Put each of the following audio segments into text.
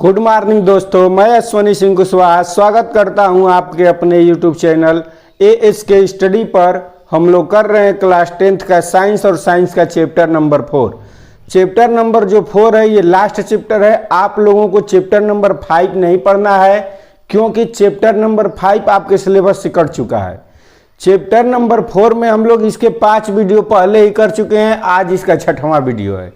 Good morning दोस्तों, मैं अश्वनी सिंह कुशवाहा स्वागत करता हूं आपके अपने यूट्यूब चैनल ASK स्टडी पर। हम लोग कर रहे हैं क्लास 10th का साइंस और साइंस का चैप्टर नंबर 4। चैप्टर नंबर जो 4 है ये लास्ट चैप्टर है। आप लोगों को चैप्टर नंबर 5 नहीं पढ़ना है क्योंकि चैप्टर नंबर 5 आपके सिलेबस से कट चुका है। चैप्टर नंबर 4 में हम लोग इसके 5 वीडियो पहले ही कर चुके हैं, आज इसका 6वां वीडियो है।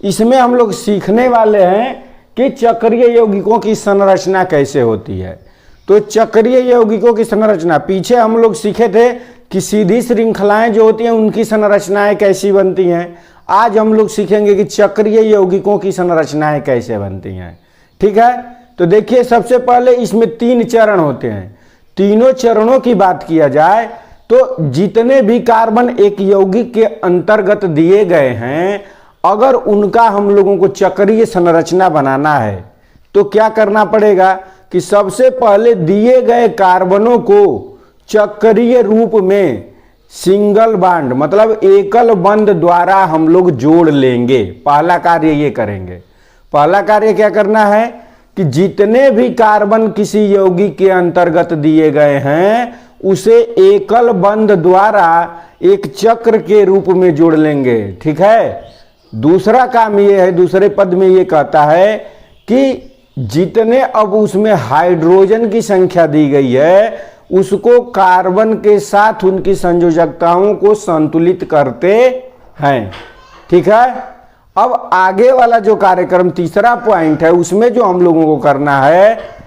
इसमें हम लोग सीखने वाले हैं कि चक्रीय यौगिकों की संरचना कैसे होती है। तो चक्रीय यौगिकों की संरचना पीछे हम लोग सीखे थे कि सीधी श्रृंखलाएं जो होती हैं उनकी संरचनाएं कैसी बनती हैं। आज हम लोग सीखेंगे कि चक्रीय यौगिकों की संरचनाएं कैसे बनती हैं। ठीक है, तो देखिए सबसे पहले इसमें 3 चरण होते हैं। तीनों चरणों की बात किया जाए तो जितने भी कार्बन एक यौगिक के अंतर्गत दिए गए हैं, अगर उनका हम लोगों को चक्रीय संरचना बनाना है तो क्या करना पड़ेगा कि सबसे पहले दिए गए कार्बनों को चक्रीय रूप में सिंगल बॉन्ड मतलब एकल बंध द्वारा हम लोग जोड़ लेंगे। पहला कार्य ये करेंगे। पहला कार्य क्या करना है कि जितने भी कार्बन किसी यौगिक के अंतर्गत दिए गए हैं उसे एकल बंध द्वारा एक चक्र के रूप में जोड़ लेंगे। ठीक है, दूसरा काम ये है, दूसरे पद में ये कहता है कि जितने अब उसमें हाइड्रोजन की संख्या दी गई है उसको कार्बन के साथ उनकी संयोजकताओं को संतुलित करते हैं। ठीक है, अब आगे वाला जो कार्यक्रम तीसरा पॉइंट है उसमें जो हम लोगों को करना है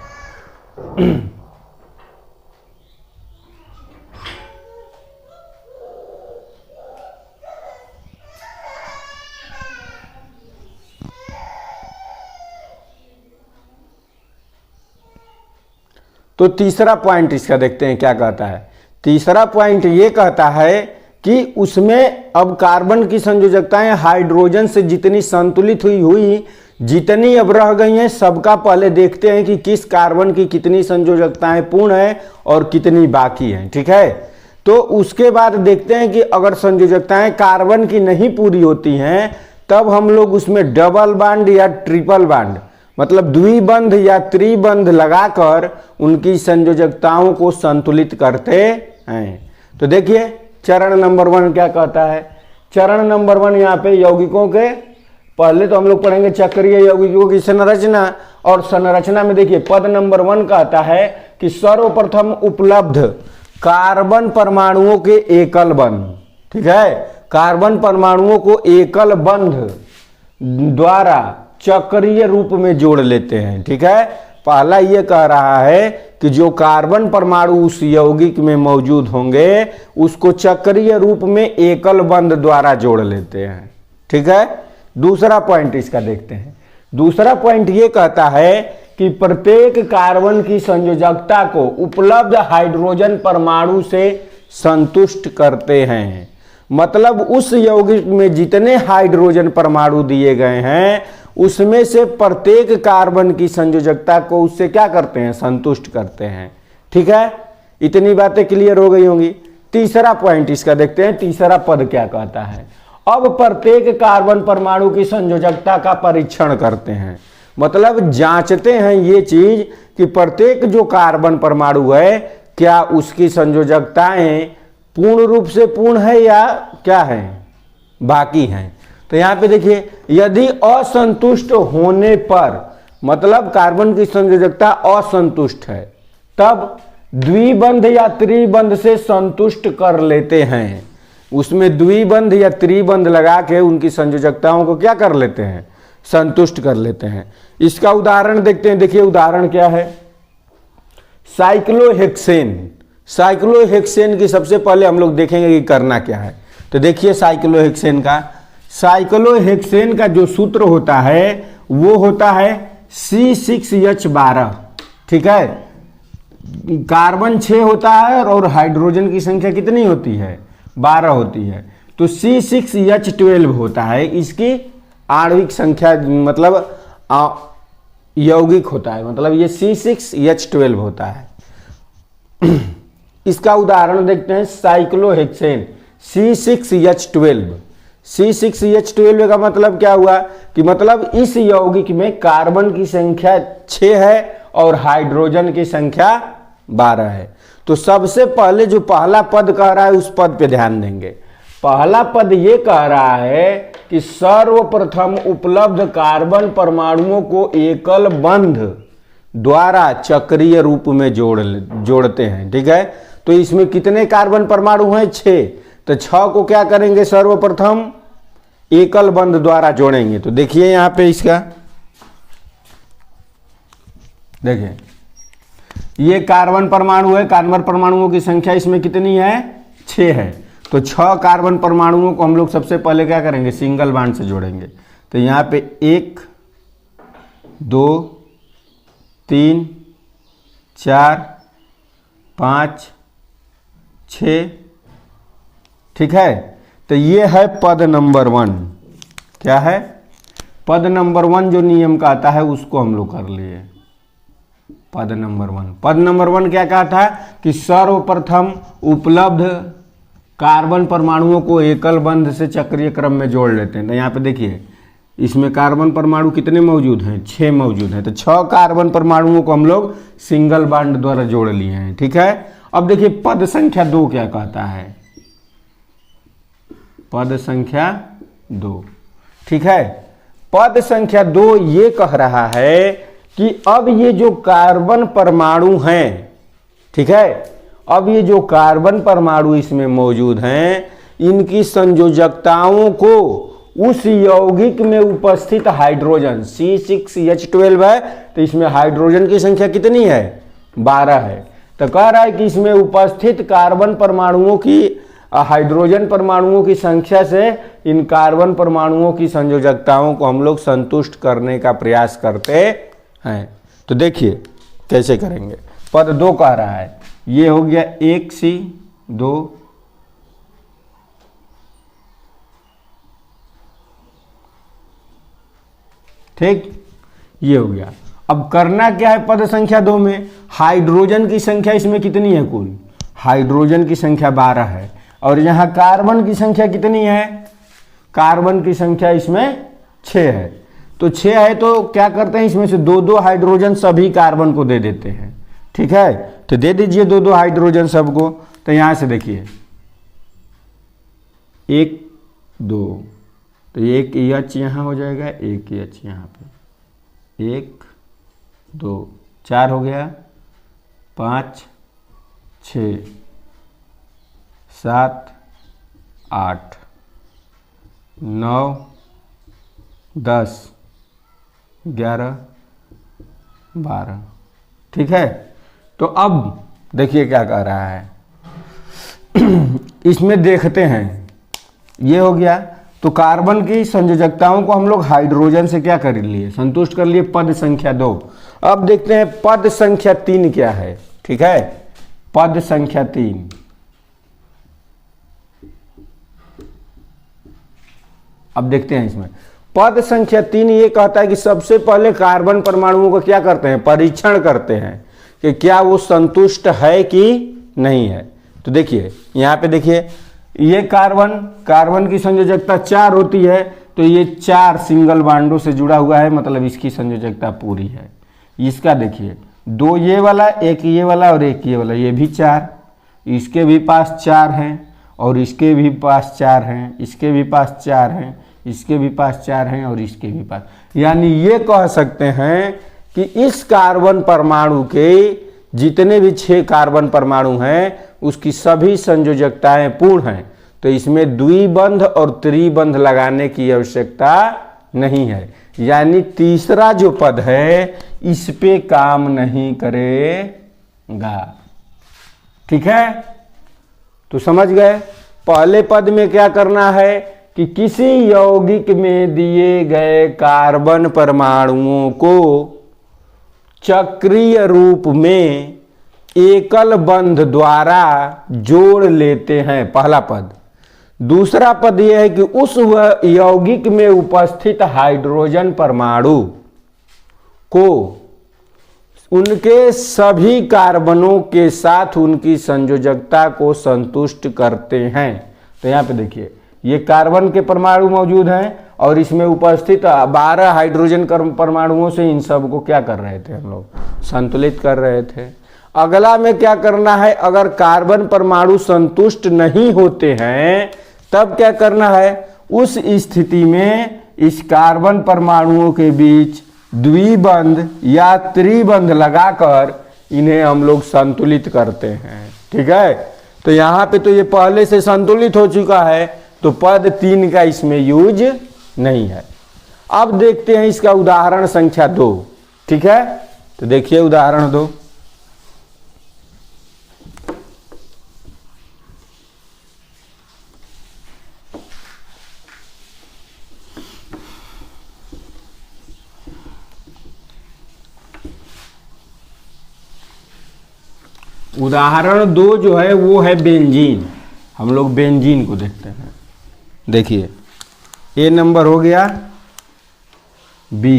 तो तीसरा पॉइंट इसका देखते हैं क्या कहता है। तीसरा पॉइंट ये कहता है कि उसमें अब कार्बन की संयोजकताएं हाइड्रोजन से जितनी संतुलित हुई जितनी अब रह गई हैं सबका पहले देखते हैं कि किस कार्बन की कितनी संयोजकताएं पूर्ण है और कितनी बाकी हैं। ठीक है, तो उसके बाद देखते हैं कि अगर संयोजकताएं कार्बन की नहीं पूरी होती हैं तब हम लोग उसमें डबल बॉन्ड या ट्रिपल बॉन्ड मतलब द्विबंध या त्रिबंध लगाकर उनकी संयोजकताओं को संतुलित करते हैं। तो देखिए चरण नंबर 1 क्या कहता है। चरण नंबर 1 यहाँ पे यौगिकों के पहले तो हम लोग पढ़ेंगे चक्रीय यौगिकों की संरचना। और संरचना में देखिए पद नंबर 1 कहता है कि सर्वप्रथम उपलब्ध कार्बन परमाणुओं के एकल बंध। ठीक है, कार्बन परमाणुओं को एकल बंध द्वारा चक्रीय रूप में जोड़ लेते हैं। ठीक है, पहला ये कह रहा है कि जो कार्बन परमाणु उस यौगिक में मौजूद होंगे उसको चक्रीय रूप में एकल बंध द्वारा जोड़ लेते हैं। ठीक है, दूसरा पॉइंट इसका देखते हैं। दूसरा पॉइंट ये कहता है कि प्रत्येक कार्बन की संयोजकता को उपलब्ध हाइड्रोजन परमाणु से संतुष्ट करते हैं। मतलब उस यौगिक में जितने हाइड्रोजन परमाणु दिए गए हैं उसमें से प्रत्येक कार्बन की संयोजकता को उससे क्या करते हैं, संतुष्ट करते हैं। ठीक है, इतनी बातें क्लियर हो गई होंगी। तीसरा पॉइंट इसका देखते हैं, तीसरा पद क्या कहता है। अब प्रत्येक कार्बन परमाणु की संयोजकता का परीक्षण करते हैं मतलब जांचते हैं ये चीज कि प्रत्येक जो कार्बन परमाणु है क्या उसकी संयोजकताएं पूर्ण रूप से पूर्ण है या क्या है, बाकी हैं। तो यहाँ पे देखिए यदि असंतुष्ट होने पर मतलब कार्बन की संयोजकता असंतुष्ट है तब द्विबंध या त्रिबंध से संतुष्ट कर लेते हैं। उसमें द्विबंध या त्रिबंध लगा के उनकी संयोजकताओं को क्या कर लेते हैं, संतुष्ट कर लेते हैं। इसका उदाहरण देखते हैं। देखिए उदाहरण क्या है, साइक्लोहेक्सेन। साइक्लोहेक्सेन की सबसे पहले हम लोग देखेंगे कि करना क्या है। तो देखिए साइक्लोहेक्सेन का जो सूत्र होता है वो होता है C6H12। ठीक है, कार्बन 6 होता है और हाइड्रोजन की संख्या कितनी होती है, 12 होती है। तो C6H12 होता है इसकी आणविक संख्या मतलब यौगिक होता है, मतलब ये C6H12 होता है। इसका उदाहरण देखते हैं साइक्लोहेक्सेन C6H12। C6H12 का मतलब क्या हुआ कि मतलब इस यौगिक में कार्बन की संख्या 6 है और हाइड्रोजन की संख्या 12 है। तो सबसे पहले जो पहला पद कह रहा है उस पद पे ध्यान देंगे। पहला पद ये कह रहा है कि सर्वप्रथम उपलब्ध कार्बन परमाणुओं को एकल बंध द्वारा चक्रीय रूप में जोड़ते हैं। ठीक है, तो इसमें कितने कार्बन परमाणु हैं? 6। तो 6 को क्या करेंगे? सर्वप्रथम एकल बंध द्वारा जोड़ेंगे। तो देखिए यहां पे इसका, देखिए ये कार्बन परमाणु है, कार्बन परमाणुओं की संख्या इसमें कितनी है? 6 है। तो 6 कार्बन परमाणुओं को हम लोग सबसे पहले क्या करेंगे? सिंगल बॉन्ड से जोड़ेंगे। तो यहां पे 1 2 3 4 5 6। ठीक है, तो ये है पद नंबर 1। क्या है? पद नंबर 1 जो नियम का आता है उसको हम लोग कर लिए। पद नंबर 1, पद नंबर 1 क्या कहा था कि सर्वप्रथम उपलब्ध कार्बन परमाणुओं को एकल बंध से चक्रीय क्रम में जोड़ लेते हैं। तो यहाँ पे देखिए इसमें कार्बन परमाणु कितने मौजूद हैं? 6 मौजूद हैं। तो 6 कार्बन परमाणुओं को हम लोग सिंगल बॉन्ड द्वारा जोड़ लिए हैं। ठीक है, अब देखिए पद संख्या 2 क्या कहता है? पद संख्या 2। ठीक है, पद संख्या 2 ये कह रहा है कि अब ये जो कार्बन परमाणु हैं, ठीक है, अब ये जो कार्बन परमाणु इसमें मौजूद हैं, इनकी संयोजकताओं को उस यौगिक में उपस्थित हाइड्रोजन C6H12 है, तो इसमें हाइड्रोजन की संख्या कितनी है? 12 है। तो कह रहा है कि इसमें उपस्थित कार्बन परमाणुओं की, हाइड्रोजन परमाणुओं की संख्या से इन कार्बन परमाणुओं की संयोजकताओं को हम लोग संतुष्ट करने का प्रयास करते हैं। तो देखिए कैसे करेंगे। पद 2 कह रहा है, ये हो गया 1C2, ठीक, ये हो गया। अब करना क्या है? पद संख्या 2 में हाइड्रोजन की संख्या इसमें कितनी है? कुल हाइड्रोजन की संख्या 12 है और यहां कार्बन की संख्या कितनी है? कार्बन की संख्या इसमें 6 है। तो 6 है तो क्या करते हैं? इसमें से 2-2 हाइड्रोजन सभी कार्बन को दे देते हैं। ठीक है, तो दे दीजिए 2-2 हाइड्रोजन सबको। तो यहां से देखिए 1 2, तो एक H यहाँ हो जाएगा, एक H यहाँ पे, 1 2 4 हो गया, 5 6 7 8 9 10 11 12। ठीक है, तो अब देखिए क्या कह रहा है। इसमें देखते हैं, ये हो गया। तो कार्बन की संयोजकताओं को हम लोग हाइड्रोजन से क्या कर लिए? संतुष्ट कर लिए। पद संख्या 2। अब देखते हैं पद संख्या 3 क्या है। ठीक है, पद संख्या 3, अब देखते हैं इसमें पद संख्या 3 ये कहता है कि सबसे पहले कार्बन परमाणुओं को क्या करते हैं? परीक्षण करते हैं कि क्या वो संतुष्ट है कि नहीं है। तो देखिए यहां पे देखिए, ये कार्बन की संयोजकता 4 होती है, तो ये 4 सिंगल बांडों से जुड़ा हुआ है, मतलब इसकी संयोजकता पूरी है। इसका देखिए 2 ये वाला, 1 ये वाला और 1 ये वाला, ये भी 4, इसके भी पास 4 हैं और इसके भी पास 4 हैं, इसके भी पास 4 हैं, इसके भी पास 4 हैं और इसके भी पास। यानी ये कह सकते हैं कि इस कार्बन परमाणु के जितने भी 6 कार्बन परमाणु हैं उसकी सभी संयोजकताएं पूर्ण हैं। तो इसमें द्विबंध और त्रिबंध लगाने की आवश्यकता नहीं है। यानी तीसरा जो पद है इस पे काम नहीं करेगा। ठीक है, तो समझ गए। पहले पद में क्या करना है कि किसी यौगिक में दिए गए कार्बन परमाणुओं को चक्रीय रूप में एकल बंध द्वारा जोड़ लेते हैं, पहला पद। दूसरा पद यह है कि उस यौगिक में उपस्थित हाइड्रोजन परमाणु को उनके सभी कार्बनों के साथ उनकी संयोजकता को संतुष्ट करते हैं। तो यहां पे देखिए ये कार्बन के परमाणु मौजूद हैं और इसमें उपस्थित 12 हाइड्रोजन परमाणुओं से इन सब को क्या कर रहे थे हम लोग, संतुलित कर रहे थे। अगला में क्या करना है, अगर कार्बन परमाणु संतुष्ट नहीं होते हैं तब क्या करना है, उस स्थिति में इस कार्बन परमाणुओं के बीच द्विबंध या त्रिबंध लगाकर इन्हें हम लोग संतुलित करते हैं। ठीक है, तो यहाँ पे तो ये पहले से संतुलित हो चुका है, तो पद 3 का इसमें यूज नहीं है। अब देखते हैं इसका उदाहरण संख्या 2। ठीक है, तो देखिए उदाहरण 2। उदाहरण 2 जो है वो है बेंजीन। हम लोग बेंजीन को देखते हैं। देखिए ए नंबर हो गया बी,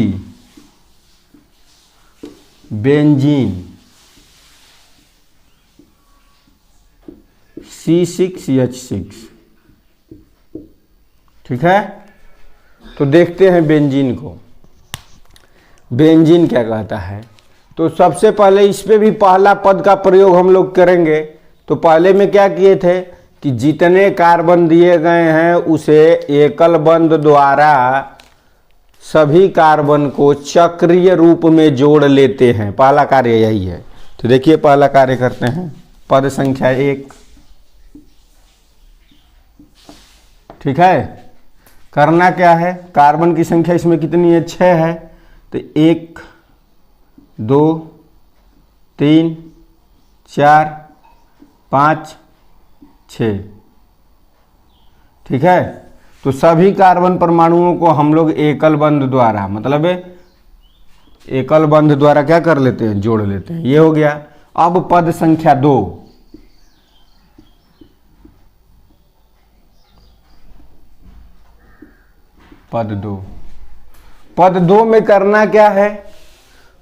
बेंजीन C6H6। ठीक है, तो देखते हैं बेंजीन को, बेंजीन क्या कहता है। तो सबसे पहले इस पे भी पहला पद का प्रयोग हम लोग करेंगे। तो पहले में क्या किए थे कि जितने कार्बन दिए गए हैं उसे एकल बंध द्वारा सभी कार्बन को चक्रीय रूप में जोड़ लेते हैं। पहला कार्य यही है। तो देखिए पहला कार्य करते हैं, पद संख्या 1। ठीक है, करना क्या है, कार्बन की संख्या इसमें कितनी है, 6 है। तो 1 2 3 4 5 6। ठीक है, तो सभी कार्बन परमाणुओं को हम लोग एकल बंध द्वारा, मतलब एकल बंध द्वारा क्या कर लेते हैं, जोड़ लेते हैं। ये हो गया। अब पद संख्या 2, पद 2 में करना क्या है,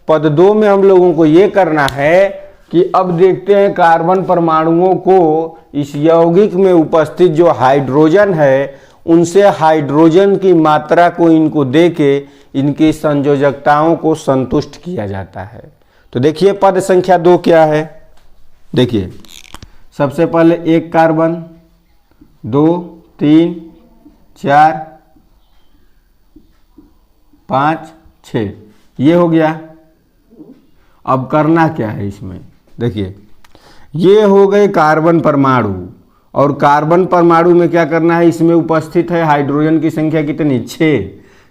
पद 2 में हम लोगों को ये करना है कि अब देखते हैं कार्बन परमाणुओं को इस यौगिक में उपस्थित जो हाइड्रोजन है उनसे हाइड्रोजन की मात्रा को इनको देके इनकी संयोजकताओं को संतुष्ट किया जाता है। तो देखिए पद संख्या 2 क्या है। देखिए सबसे पहले 1 कार्बन, 2 3 4 5 6, ये हो गया। अब करना क्या है इसमें, देखिए ये हो गए कार्बन परमाणु, और कार्बन परमाणु में क्या करना है, इसमें उपस्थित है हाइड्रोजन की संख्या कितनी, 6।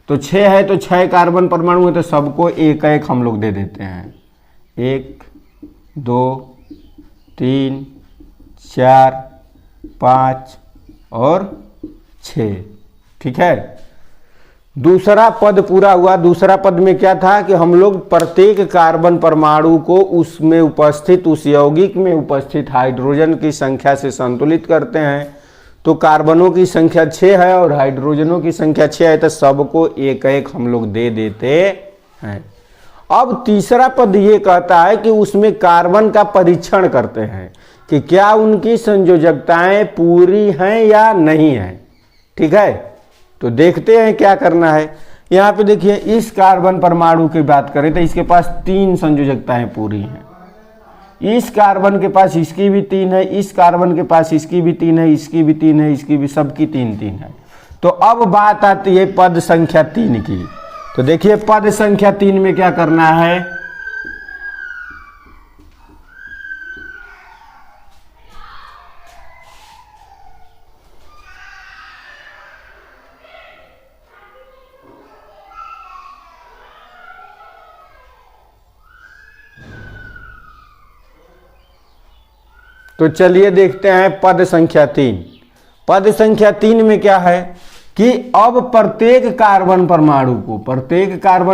तो 6 है तो 6 कार्बन परमाणु है, तो सबको एक एक हम लोग दे देते हैं। 1 2 3 4 5 और 6। ठीक है, दूसरा पद पूरा हुआ। दूसरा पद में क्या था कि हम लोग प्रत्येक कार्बन परमाणु को उसमें उपस्थित, उस यौगिक में उपस्थित हाइड्रोजन की संख्या से संतुलित करते हैं। तो कार्बनों की संख्या 6 है और हाइड्रोजनों की संख्या 6 है, तो सबको एक एक हम लोग दे देते हैं। अब तीसरा पद ये कहता है कि उसमें कार्बन का परीक्षण करते हैं कि क्या उनकी संयोजकताएं पूरी हैं या नहीं है। ठीक है, तो देखते हैं क्या करना है। यहाँ पे देखिए इस कार्बन परमाणु की बात करें तो इसके पास 3 संयोजकताएं पूरी हैं। इस कार्बन के पास इसकी भी 3 है, इस कार्बन के पास इसकी भी 3 है, इसकी भी 3 है, इसकी भी, सबकी 3 है। तो अब बात आती है पद संख्या 3 की। तो देखिए पद संख्या 3 में क्या करना है, तो चलिए देखते हैं पद संख्या 3। पद संख्या 3 में क्या है कि अब प्रत्येक कार्बन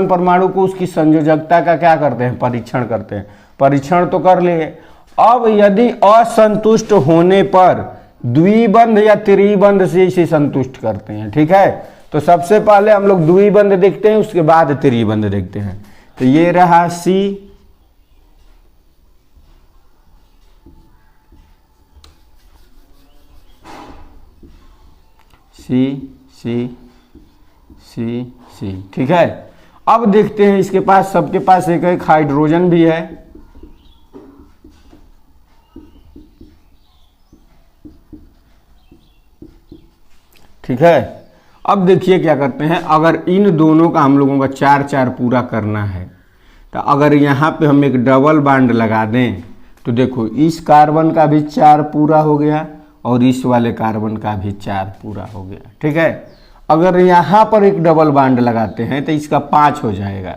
परमाणु को उसकी संयोजकता का क्या करते हैं, परीक्षण करते हैं। परीक्षण तो कर लिए। अब यदि असंतुष्ट होने पर द्विबंध या त्रिबंध से इसे संतुष्ट करते हैं। ठीक है, तो सबसे पहले हम लोग द्विबंध देखते हैं, उसके बाद त्रिबंध देखते हैं। तो ये रहा सी सी सी सी। ठीक है, अब देखते हैं इसके पास, सबके पास एक एक हाइड्रोजन भी है। ठीक है, अब देखिए क्या करते हैं, अगर इन दोनों का हम लोगों का 4 4 पूरा करना है तो अगर यहाँ पे हम एक डबल बॉन्ड लगा दें तो देखो इस कार्बन का भी 4 पूरा हो गया और इस वाले कार्बन का भी 4 पूरा हो गया। ठीक है, अगर यहाँ पर एक डबल बॉन्ड लगाते हैं तो इसका 5 हो जाएगा।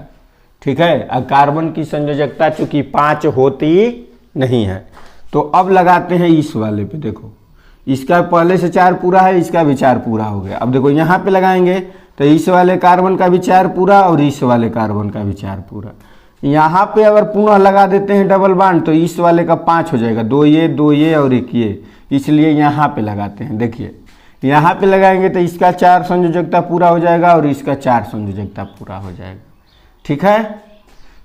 ठीक है, अब कार्बन की संयोजकता चूंकि 5 होती नहीं है तो अब लगाते हैं इस वाले पे। देखो इसका पहले से 4 पूरा है, इसका भी 4 पूरा हो गया। अब देखो यहाँ पे लगाएंगे तो इस वाले कार्बन का भी 4 पूरा और इस वाले कार्बन का भी 4 पूरा। यहाँ पे अगर पुनः लगा देते हैं डबल बॉन्ड तो इस वाले का 5 हो जाएगा, 2 ये और एक ये, इसलिए यहाँ पे लगाते हैं। देखिए यहाँ पे लगाएंगे तो इसका 4 संयोजकता पूरा हो जाएगा और इसका 4 संयोजकता पूरा हो जाएगा। ठीक है,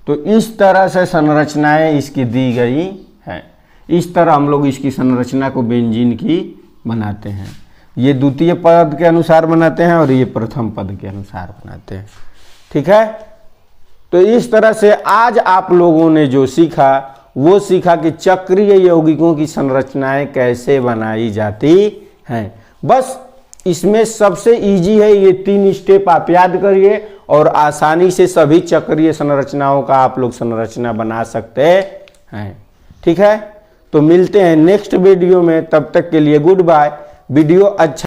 तो इस तरह से संरचनाएं इसकी दी गई हैं। इस तरह हम लोग इसकी संरचना को बेंजीन की बनाते हैं। ये द्वितीय पद के अनुसार बनाते हैं और ये प्रथम पद के अनुसार बनाते हैं। ठीक है, तो इस तरह से आज आप लोगों ने जो सीखा वो सीखा कि चक्रीय यौगिकों की संरचनाएं कैसे बनाई जाती हैं। बस इसमें सबसे इजी है ये 3 स्टेप, आप याद करिए और आसानी से सभी चक्रीय संरचनाओं का आप लोग संरचना बना सकते हैं। ठीक है, तो मिलते हैं नेक्स्ट वीडियो में, तब तक के लिए गुड बाय। वीडियो अच्छा